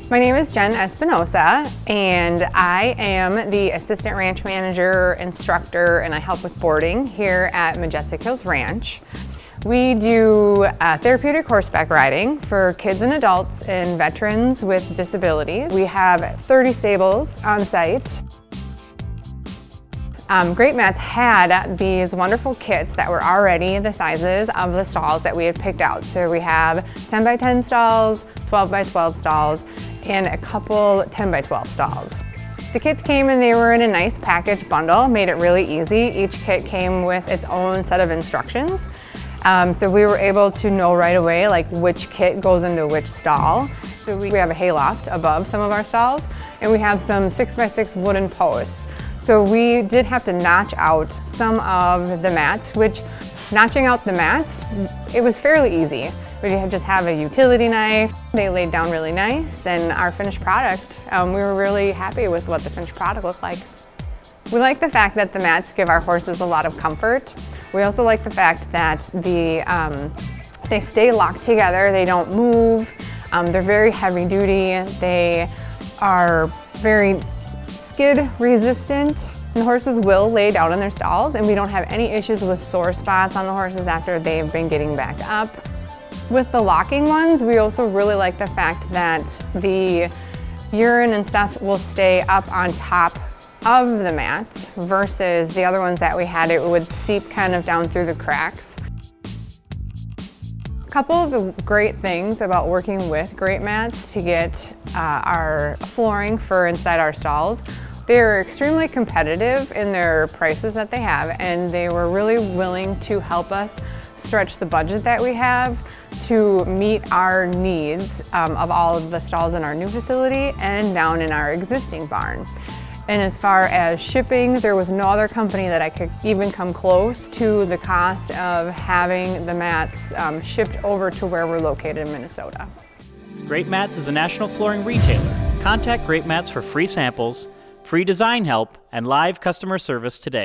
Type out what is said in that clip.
My name is Jen Espinoza, and I am the Assistant Ranch Manager, Instructor, and I help with boarding here at Majestic Hills Ranch. We do therapeutic horseback riding for kids and adults and veterans with disabilities. We have 30 stables on site. Greatmats had these wonderful kits that were already the sizes of the stalls that we had picked out. So we have 10 by 10 stalls, 12 by 12 stalls, and a couple 10 by 12 stalls. The kits came and they were in a nice package bundle, made it really easy. Each kit came with its own set of instructions. So we were able to know right away like which kit goes into which stall. So we have a hayloft above some of our stalls, and we have some 6x6 wooden posts. So we did have to notch out some of the mats, which notching out the mats, it was fairly easy. We just have a utility knife. They laid down really nice, and our finished product, we were really happy with what the finished product looked like. We like the fact that the mats give our horses a lot of comfort. We also like the fact that they stay locked together, they don't move, they're very heavy duty, they are very skid resistant. The horses will lay down in their stalls, and we don't have any issues with sore spots on the horses after they've been getting back up. With the locking ones, we also really like the fact that the urine and stuff will stay up on top of the mats versus the other ones that we had, it would seep kind of down through the cracks. A couple of the great things about working with Greatmats to get our flooring for inside our stalls, they're extremely competitive in their prices that they have, and they were really willing to help us stretch the budget that we have to meet our needs of all of the stalls in our new facility and down in our existing barn. And as far as shipping, there was no other company that I could even come close to the cost of having the mats shipped over to where we're located in Minnesota. Greatmats is a national flooring retailer. Contact Greatmats for free samples, free design help, and live customer service today.